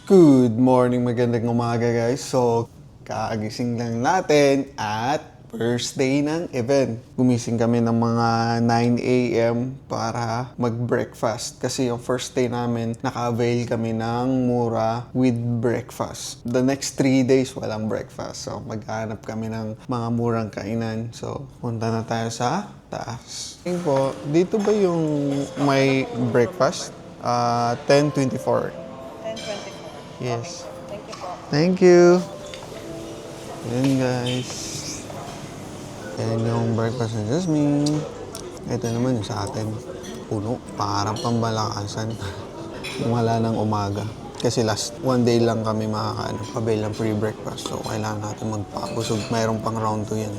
Good morning, magandang umaga guys. So, kaagising lang natin at first day ng event. Gumising kami ng mga 9 a.m. para mag-breakfast. Kasi yung first day namin, naka-avail kami ng mura with breakfast. The next 3 days, walang breakfast. So, maghanap kami ng mga murang kainan. So, punta na tayo sa taas. Tingin po, dito ba yung may breakfast? 10:24. 10:24. Yes. Thank you po. Thank you. Ayan guys. Ayan yung breakfast ni Jasmine. Ito naman yung sa atin. Puno. Parang pambalakasan. Wala ng umaga. Kasi last one day lang kami makaka-avail ng free breakfast. So kailangan natin magpabusog. Mayroong pang round 2 yan.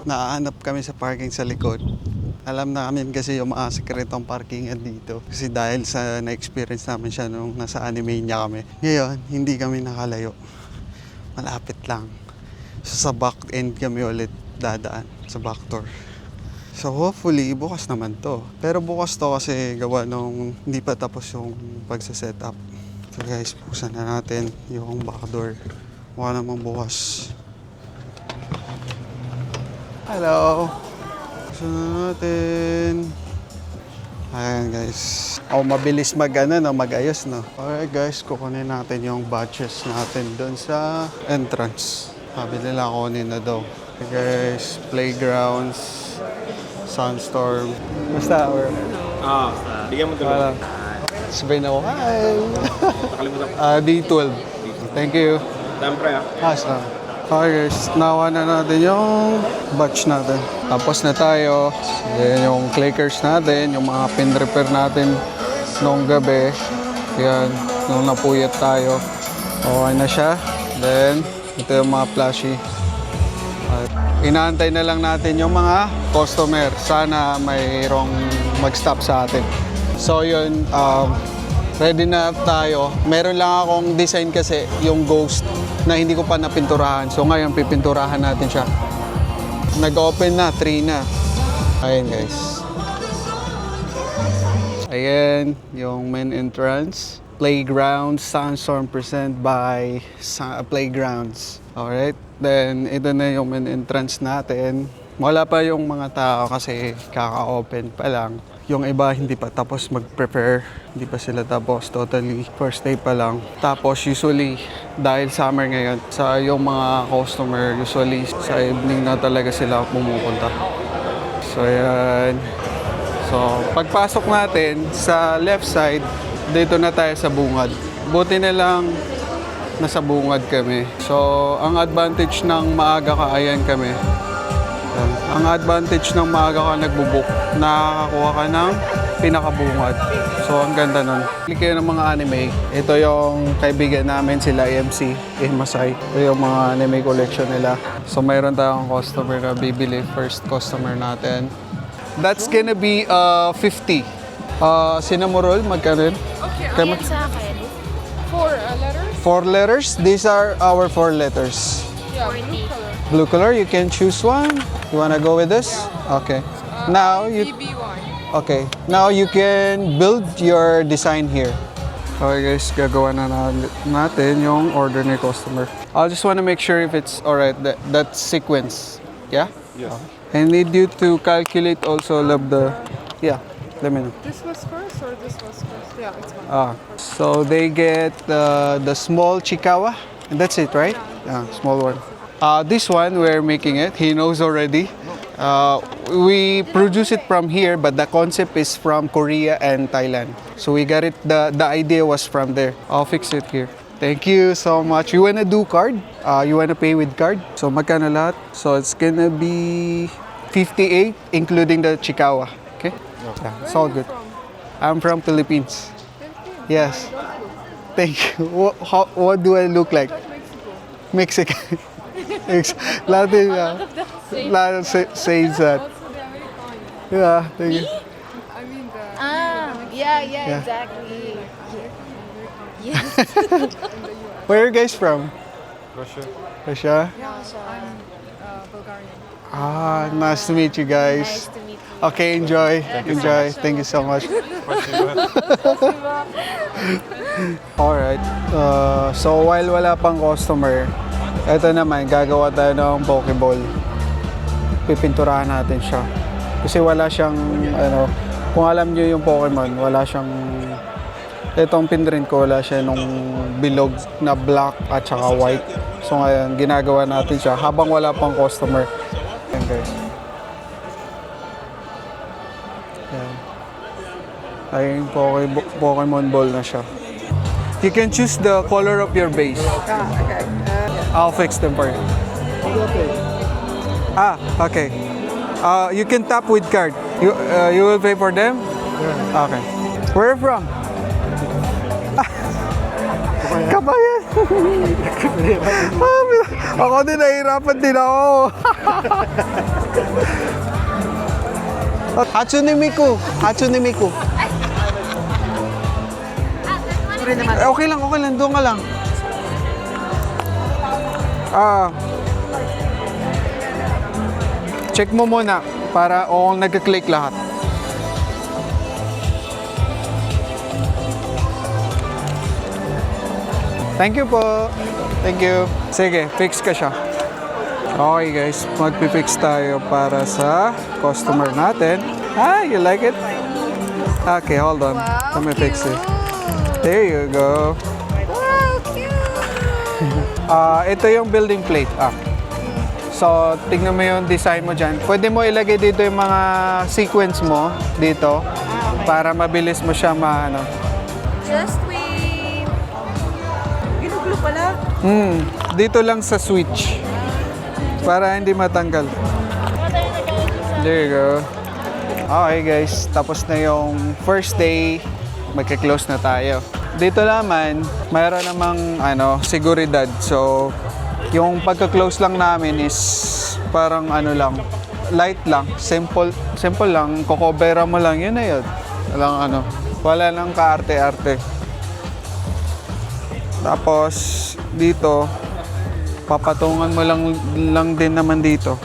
Nakahanap kami sa parking sa likod. Alam namin kasi yung mga sekretong parkingan dito. Kasi dahil sa na-experience namin siya nung nasa anime niya kami. Ngayon, hindi kami nakalayo. Malapit lang. So, sa back end kami ulit dadaan sa back door. So hopefully, bukas naman to. Pero bukas to kasi gawa nung hindi pa tapos yung pagsa-set up. So guys, buksan na natin yung back door. Mukha namang bukas. Hello! Buksan na natin. Ayan guys. Mabilis mag-ayos, no? Alright guys, kukunin natin yung batches natin doon sa entrance. Sabi nila kunin na daw. Okay guys, playgrounds, Sunstorm. Basta, or... Bigyan mo tulong. Sabihin ako, hi! Nakalimutan ko. D12. Thank you. Dami pre Awesome. Okay guys, nawa na natin yung batch natin. Tapos na tayo. Then yung clickers natin, yung mga pin repair natin noong gabi. Yan, nung napuyat tayo. Okay na siya. Then, ito yung mga flashy. Inaantay na lang natin yung mga customer. Sana mayroong mag-stop sa atin. So yun, ready na tayo. Meron lang akong design kasi, yung ghost, na hindi ko pa napinturahan. So ngayon, pipinturahan natin siya. Nag-open na, 3 na. Ayan guys. Ayan, yung main entrance. Playgrounds, Sunstorm present by Playgrounds. Alright, then ito na yung main entrance natin. Wala pa yung mga tao kasi kaka-open pa lang. Yung iba hindi pa tapos mag-prepare. Hindi pa sila tapos totally. First day pa lang. Tapos usually, dahil summer ngayon, sa yung mga customer, usually sa evening na talaga sila pumupunta. So yan. So pagpasok natin sa left side, dito na tayo sa bungad. Buti na lang nasa bungad kami. So ang advantage ng maaga ka, ayan kami. Ang advantage ng maaga ka nagbubuk, nakakakuha ka ng pinakabungad. So, ang ganda nun. Bili kayo ng mga anime. Ito yung kaibigan namin, sila AMC, Masai. Ito yung mga anime collection nila. So, mayroon tayong customer na bibili. First customer natin. That's gonna be 50. Cinnamoroll, magkano yun? Okay, ayan sa akin. 4 letters? 4 letters? These are our 4 letters. Yeah, blue color. Blue color, you can choose one. You wanna go with this? Okay. Now you BB1. okay. Now you can build your design here. Okay guys, gagawa na natin yung order ni customer. I just wanna make sure if it's alright that sequence. Yeah? Yes. I need you to calculate also yeah, let me know. This was first or this was first? Yeah, it's fine. So they get the small chikawa, and that's it, right? Yeah, small one. This one, we're making it. He knows already. We produce it from here, but the concept is from Korea and Thailand. So we got it, the idea was from there. I'll fix it here. Thank you so much. You wanna do card? You wanna pay with card? So magkano lahat? So it's gonna be 58, including the chikawa. Okay? Yeah, it's all good. I'm from Philippines. Yes. Thank you. What do I look like? Mexican. Latin, Latin says that. Yeah, thank you. I mean the... Yeah, exactly. Yes. Where are you guys from? Russia. Russia? I'm Bulgarian. Nice to meet you guys. Nice to meet you. Okay, enjoy. Enjoy. Thank you so much. Alright. So while wala pang customer, ito naman, gagawa tayo ng Pokeball. Pipinturahan natin siya. Kasi wala siyang, kung alam nyo yung Pokemon, wala siyang, itong pinrint ko, wala siya nung bilog na black at saka white. So ngayon, ginagawa natin siya habang wala pang customer. Ayan guys. Ayan. Ayun, Pokemon ball na siya. You can choose the color of your base. Okay. I'll fix them for you. Okay. You can tap with card. You will pay for them? Yeah. Okay. Where are you from? Kabayan. Ako din, nahihirapan din ako. Hatsune Miku. Hatsune Miku. Okay lang. Doon ka lang. Check mo muna para nagka-click lahat. Thank you po. Thank you. Sige, fix ka siya. Okay guys, magpipix tayo para sa customer natin. You like it? Okay, hold on. Let me fix it. There you go. Wow, cute! Ito yung building plate. So, tignan mo yung design mo dyan. Pwede mo ilagay dito yung mga sequence mo dito para mabilis mo siya Just wait. Ginugulo pala. Dito lang sa switch para hindi matanggal. There you go. Okay guys, tapos na yung first day. Magka-close na tayo. Dito naman, mayroon namang seguridad. So, yung pagka-close lang namin is parang light lang, simple lang, kokobera mo lang, yun na yun. Wala nang kaarte-arte. Tapos, dito, papatungan mo lang din naman dito,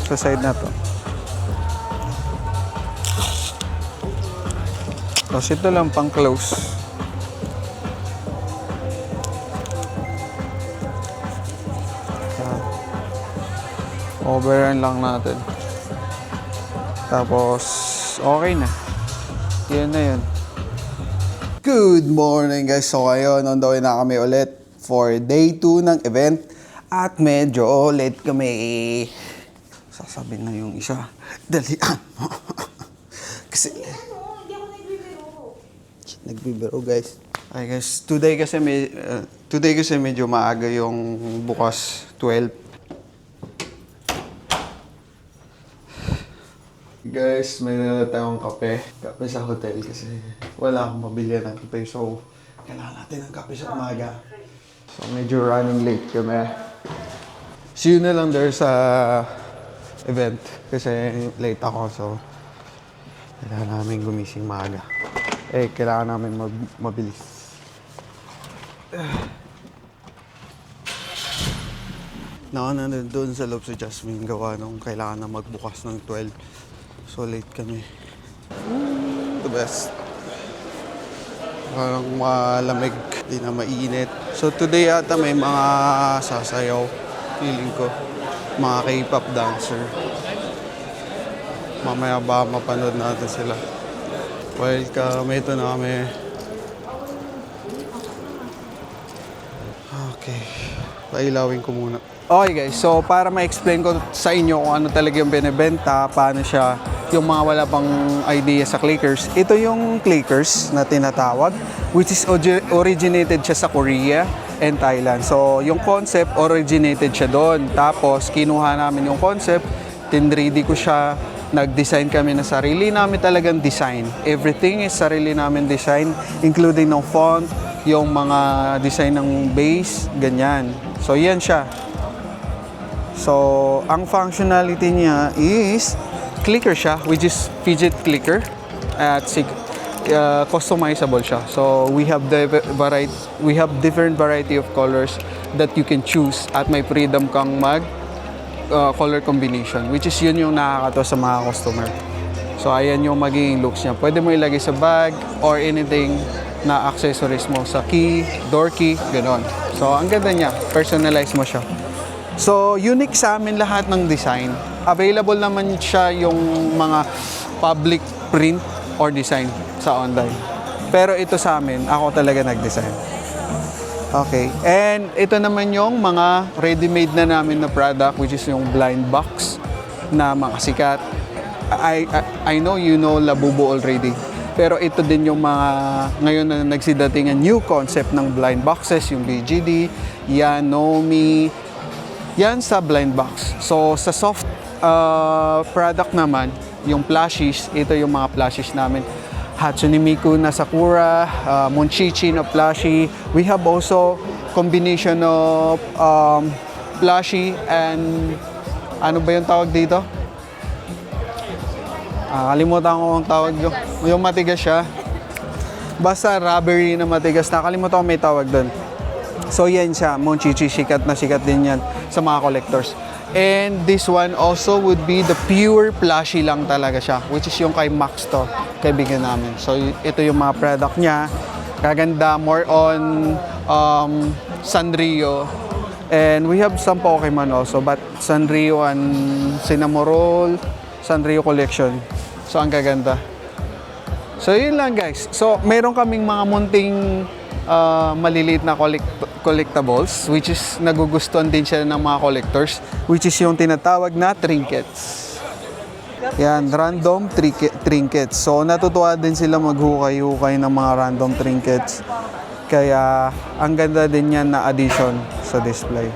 sa side na to. Tapos ito lang pang close. Overrun lang natin. Tapos, okay na. Yun na yun. Good morning guys. So ngayon, on the way na kami ulit for day 2 ng event. At medyo late kami. Sasabihin na yung isa. Dalian mo. Kasi nagbibiro guys. Ay guys, today kasi medyo maaga yung bukas 12. Guys, may nala tayong kape. Kape sa hotel kasi wala akong mabili ng kape. So, kailangan natin ng kape sa umaga. So, medyo running late kami. See you na lang there sa event kasi late ako. So, kailangan namin gumising maaga. Kailangan namin mabilis. Nakanan doon sa loob sa Jasmine gawa nung kailangan na magbukas ng 12. So late kami. The best. Parang malamig, di na mainit. So today ata may mga sasayaw. Feeling ko. Mga K-pop dancer. Mamaya ba mapanood natin sila. Welcome, ito na kami. Okay, pailawin ko muna. Okay guys, so para ma-explain ko sa inyo kung ano talaga yung binibenta, paano siya, yung mga wala pang idea sa clickers. Ito yung clickers na tinatawag, which is originated siya sa Korea and Thailand. So yung concept, originated siya doon. Tapos kinuha namin yung concept, 3D ko siya, nag-design kami na sarili namin talagang design. Everything is sarili namin design, including ng font, yung mga design ng base, ganyan. So, yan siya. So, ang functionality niya is clicker siya, which is fidget clicker. At customizable siya. So, we have different variety of colors that you can choose at may freedom kang color combination, which is yun yung nakakatawa sa mga customer. So, ayan yung magiging looks niya. Pwede mo ilagay sa bag or anything. na accessories mo sa key, door key, gano'n. So, ang ganda niya. Personalize mo siya. So, unique sa amin lahat ng design. Available naman siya yung mga public print or design sa online. Pero ito sa amin, ako talaga nag-design. Okay. And ito naman yung mga ready-made na namin na product, which is yung blind box na mga sikat. I know you know Labubu already. Pero ito din yung mga ngayon na nagsidating ang new concept ng blind boxes, yung BGD, yan, Nomi, yan sa blind box. So sa soft product naman, yung plushies, ito yung mga plushies namin. Hatsune Miku na Sakura, Monchichi na plushie. We have also combination of plushie and ano ba yung tawag dito? Kalimutan ko ang tawag doon. Yung matigas siya. Basta rubbery na matigas. Nakalimutan ko may tawag doon. So yan siya. Monchichi, sikat na sikat din yan sa mga collectors. And this one also would be the pure plushie lang talaga siya. Which is yung kay Max to. Kaibigan namin. So ito yung mga product niya. Kaganda. More on Sanrio. And we have some Pokemon also. But Sanrio and Cinnamoroll. Sanrio collection. So, ang gaganda. So, yun lang guys. So, meron kaming mga munting maliliit na collectibles, which is nagugustuhan din siya ng mga collectors, which is yung tinatawag na trinkets. Yan, random trinkets. So, natutuwa din sila maghukay-hukay ng mga random trinkets. Kaya, ang ganda din yan na addition sa display.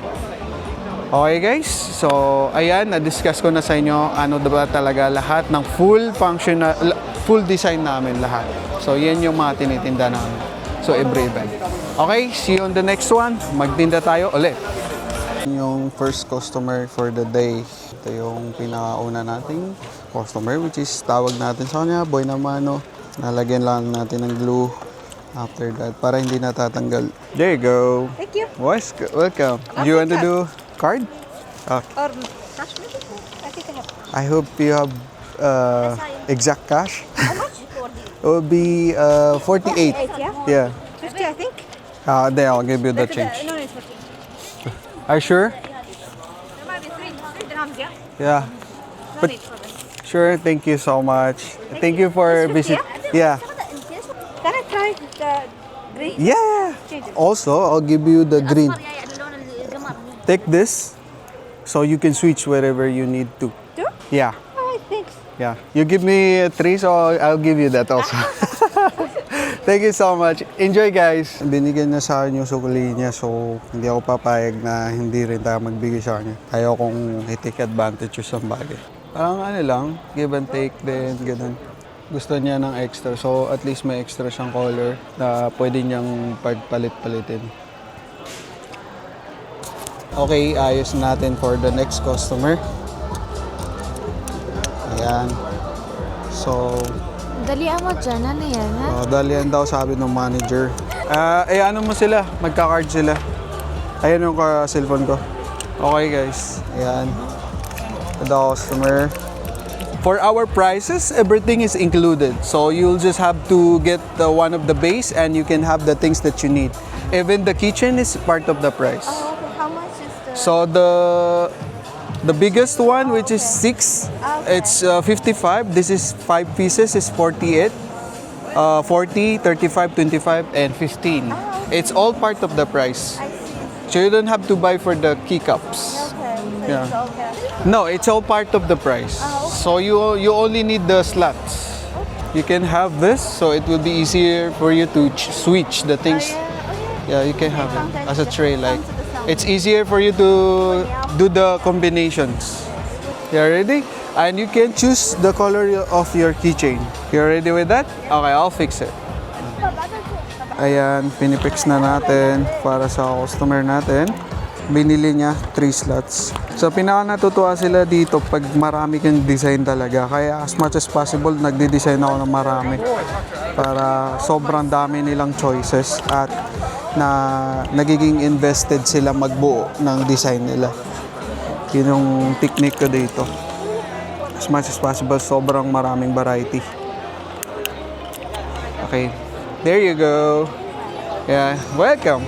Okay guys, so ayan, na-discuss ko na sa inyo ano ba talaga lahat ng full design namin lahat. So yan yung mga tinitinda namin. So every event. Okay, see you on the next one. Magtinda tayo ulit. Yung first customer for the day. Ito yung pinakauna nating customer, which is tawag natin sa kanya, Boy Namano. Nalagyan lang natin ng glue. After that, para hindi natatanggal. There you go. Thank you. Welcome. You want to do card? Okay. Or cash maybe? I think I have. I hope you have exact cash. How much for the It will be 48. 8, Yeah. yeah? 50, I think. Then I'll give you the change. No, it's 40. Are you sure? There might be 3 dirhams, yeah? Yeah. No But need for this. sure. Thank you so much. Thank you for visit. Yeah. Can I try the green? Yeah. Also, I'll give you the green. Take this, so you can switch wherever you need to. Two? Yeah. Alright, thanks. Yeah. You give me 3, so I'll give you that also. Thank you so much. Enjoy, guys. Binigyan niya sa akin yung sukli niya, so hindi ako papayag na hindi rin tayo magbigay sa kanya. Ayaw kong i-take advantage yung bagay. Parang ano lang, give and take din, ganun. Gusto niya ng extra, so at least may extra siyang color na pwede niyang pagpalit-palitin. Okay, ayos natin for the next customer. Ayan. So, Dalian mo dyan. Ano yan, ha? dalian daw sabi ng manager. Ano mo sila? Magka-card sila. Ayan yung cellphone ko. Okay guys. Ayan. The customer. For our prices, everything is included. So you'll just have to get one of the base and you can have the things that you need. Even the kitchen is part of the price. Oh, okay. How much is the... So the biggest one, which is 6, it's 55. This is 5 pieces, is 48. 40, 35, 25, and 15. It's all part of the price. I see. So you don't have to buy for the keycaps. Okay. So Yeah. it's okay. No, it's all part of the price. So you only need the slots. You can have this, so it will be easier for you to switch the things. Yeah, you can have it as a tray. Like it's easier for you to do the combinations. You ready? And you can choose the color of your keychain. You ready with that? Okay, I'll fix it. Ayan, pinipix na natin para sa customer natin. Binili niya 3 slots. So pinaka natutuwa sila dito pag marami kang design talaga. Kaya as much as possible, nagde-design ako ng marami. Para sobrang dami nilang choices at na nagiging invested sila magbuo ng design nila. Yun yung technique ko dito. As much as possible, sobrang maraming variety. Okay. There you go. Yeah, welcome.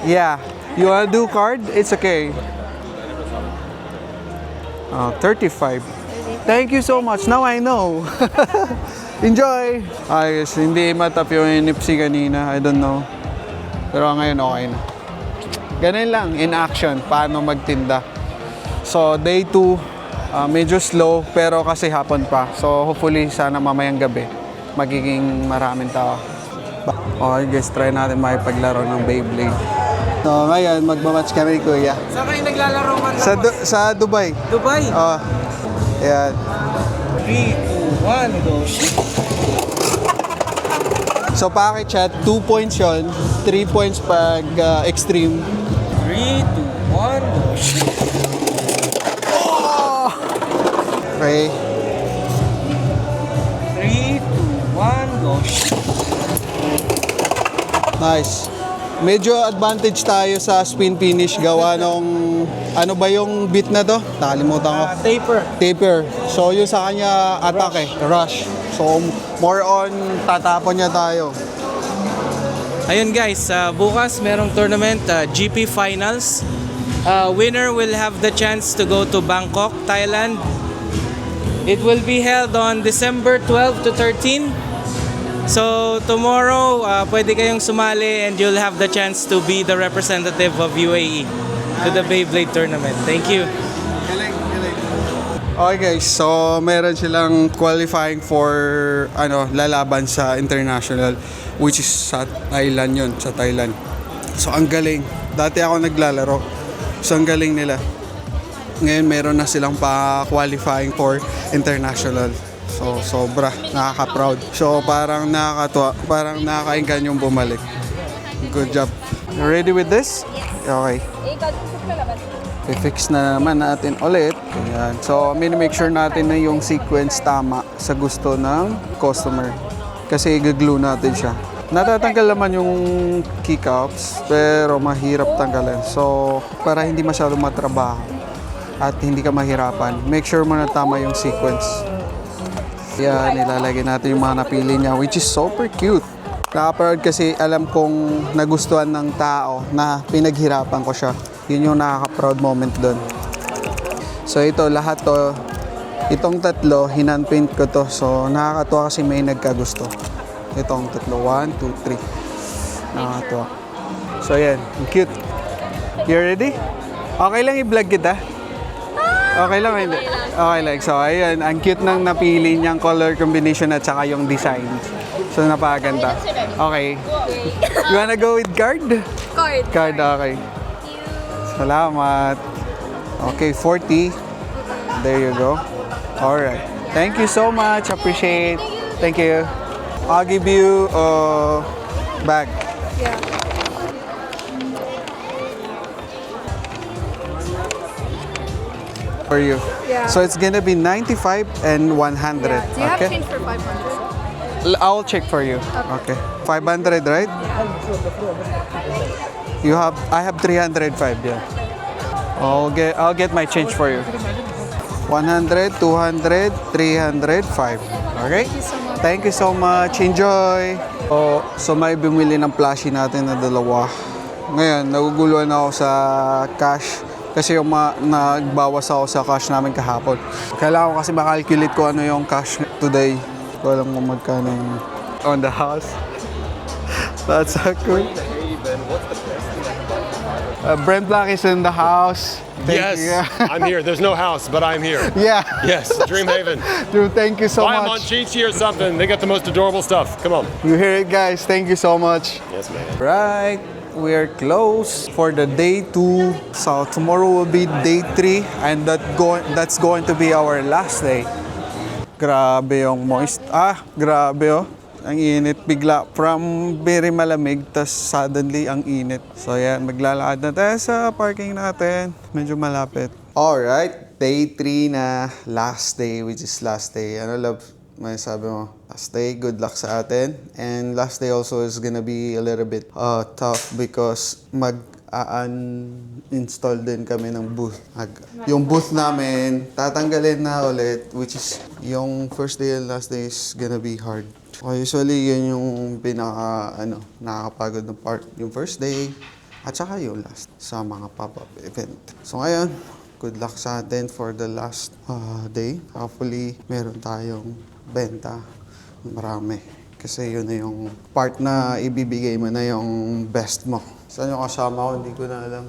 Yeah, you wanna do card? It's okay. 35. Thank you so much. Now I know. Enjoy! Ayos, hindi matap yung nipsi kanina. I don't know. Pero ngayon okay na. Ganun lang, in action, paano magtinda. So, day 2, medyo slow, pero kasi hapon pa. So, hopefully, sana mamayang gabi, magiging maraming tao. Okay guys, try natin makipaglaro ng Beyblade. So, ngayon, magmamatch kami ni Kuya. Saan kayo naglalaro man Sa Dubai. Dubai? Ayan. 3, 2, 1, go. So, package chat, 2 points yon, 3 points pag extreme. 3, 2, 1, go. Okay. 3, 2, 1, go. Nice. Medyo advantage tayo sa spin finish gawa nung ano ba yung beat na to? Nakalimutan ko. Taper. So yun sa kanya atake, rush. So more on tatapon niya tayo. Ayun guys, bukas merong tournament, GP Finals. Winner will have the chance to go to Bangkok, Thailand. It will be held on December 12 to 13. So tomorrow, pwede kayong sumali and you'll have the chance to be the representative of UAE to the Beyblade tournament. Thank you. Okay guys, so meron silang qualifying for lalaban sa international, which is sa Thailand yun, sa Thailand. So ang galing. Dati ako naglalaro. So ang galing nila. Ngayon meron na silang pa-qualifying for international. So, sobra. Nakaka-proud. So, parang nakakatuwa. Parang nakakainggan yung bumalik. Good job. You ready with this? Okay. I-fix na naman natin ulit. Ayan. So, make sure natin na yung sequence tama sa gusto ng customer. Kasi i-glue natin siya. Natatanggal naman yung keycaps, pero mahirap tanggalin. So, para hindi masyado matrabaho at hindi ka mahirapan, make sure mo na tama yung sequence. Yan, nilalagay natin yung mga napili niya, which is super cute. Nakaka-proud kasi alam kong nagustuhan ng tao na pinaghirapan ko siya. Yun yung nakaka-proud moment doon. So ito, lahat to, itong tatlo, hinandpaint ko to. So nakakatuwa kasi may nagkagusto. Itong tatlo, 1, 2, 3. Nakakatuwa. So yan, cute. You ready? Okay lang i-vlog kita? Okay lang, hindi. Okay lang. So, ayun. Ang cute ng napili niyang color combination at saka yung design. So, napakaganda. Okay. You wanna go with card? Card, okay. Salamat. Okay, 40. There you go. Alright. Thank you so much. Appreciate. Thank you. I'll give you a bag. For you. Yeah. So it's gonna be 95 and 100. Yeah. Do you have Okay? change for 500? I'll check for you. Okay. 500, right? You have. I have 305. Yeah. I'll get my change for you. 100, 200, 305. Okay? Thank you so much. Enjoy. So may bumili ng plushie natin na dalawa. Ngayon, naguguluhan ako sa cash. Kasi yung nagbawas ako sa cash namin kahapon. Kailangan ko kasi makalculate ko ano yung cash today. Ko alam kung magkano yung on the house. That's so cool. Brent Black is in the house. Thank Yes, you. I'm here. There's no house, but I'm here. Yeah. Yes, Dream Haven. Dude, thank you so Buy them on much. Chi-Chi or something. They got the most adorable stuff. Come on. You hear it, guys. Thank you so much. Yes, man. Right. We're close for the day 2. So tomorrow will be day 3 and that's going to be our last day. Grabe yung moist. Grabe oh. Ang init bigla from very malamig tas suddenly ang init. So yan, maglalakad na tayo sa parking natin. Medyo malapit. Alright, day 3 na, last day, which is last day. Ano love? May sabi mo, last day, good luck sa atin. And last day also is gonna be a little bit tough because install din kami ng booth. Yung booth namin, tatanggalin na ulit, which is yung first day and last day is gonna be hard. Usually, yun yung nakakapagod na part. Yung first day, at saka yung last sa mga pop-up event. So ngayon, good luck sa atin for the last day. Hopefully, meron tayong benta. Marami. Kasi yun na yung part na ibibigay mo na yung best mo. Saan yung kasama ko? Hindi ko na alam.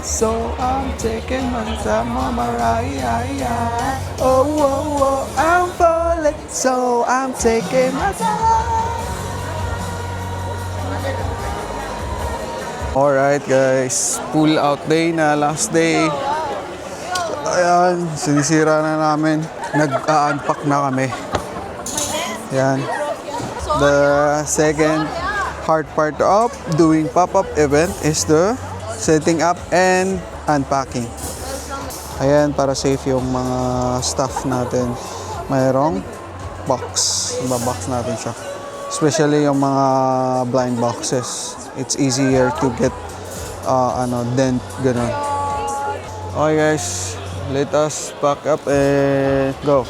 So I'm taking my time, Mariah. Oh, oh, oh, I'm falling. So I'm taking my time. Alright guys, pull out day na, last day. Ayan, sinisira na namin. Nag-unpack na kami. Ayan. The second hard part of doing pop-up event is the setting up and unpacking. Ayan, para safe yung mga stuff natin. Mayroong box. Ibabox natin siya. Especially yung mga blind boxes. It's easier to get dent, ganun. Okay guys, let us pack up and go.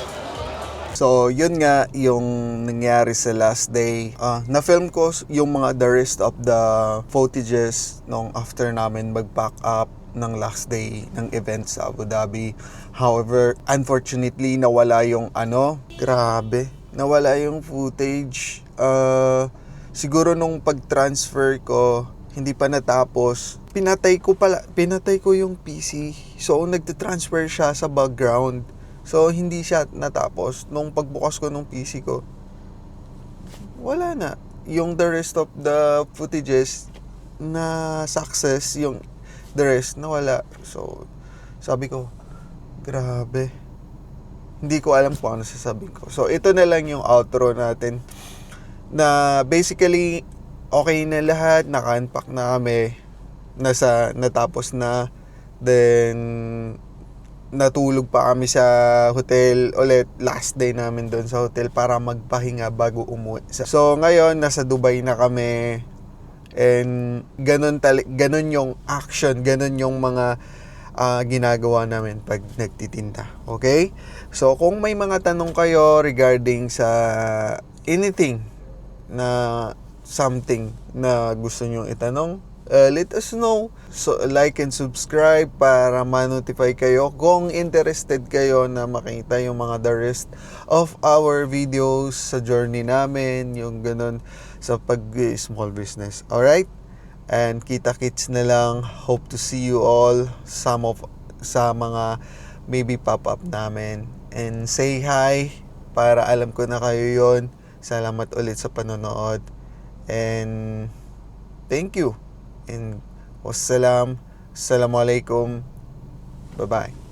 So, yun nga yung nangyari sa last day. Na-film ko yung mga the rest of the footages nung after namin mag-pack up ng last day ng event sa Abu Dhabi. However, unfortunately, nawala yung grabe. Nawala yung footage. Siguro nung pag-transfer ko, hindi pa natapos. Pinatay ko yung PC. So, nagte-transfer siya sa background. So, hindi siya natapos. Nung pagbukas ko ng PC ko, wala na. Yung the rest of the footages na success, yung the rest na wala. So, sabi ko, grabe. Hindi ko alam kung ano sasabihin ko. So, ito na lang yung outro natin. Na basically, okay na lahat. Naka-unpack na kami. Natapos na. Then, natulog pa kami sa hotel ulit, last day namin doon sa hotel para magpahinga bago umuwi. So ngayon nasa Dubai na kami and ganun yung action, ganun yung mga ginagawa namin pag nagtitinda. Okay? So kung may mga tanong kayo regarding sa anything na something na gusto nyo itanong, let us know. So, like and subscribe para ma-notify kayo kung interested kayo na makita yung mga the rest of our videos sa journey namin, yung ganun sa pag-small business. Alright? And kita-kits na lang. Hope to see you all sa mga maybe pop-up namin. And say hi para alam ko na kayo yon. Salamat ulit sa panonood. And thank you. And wassalamualaikum. Bye-bye.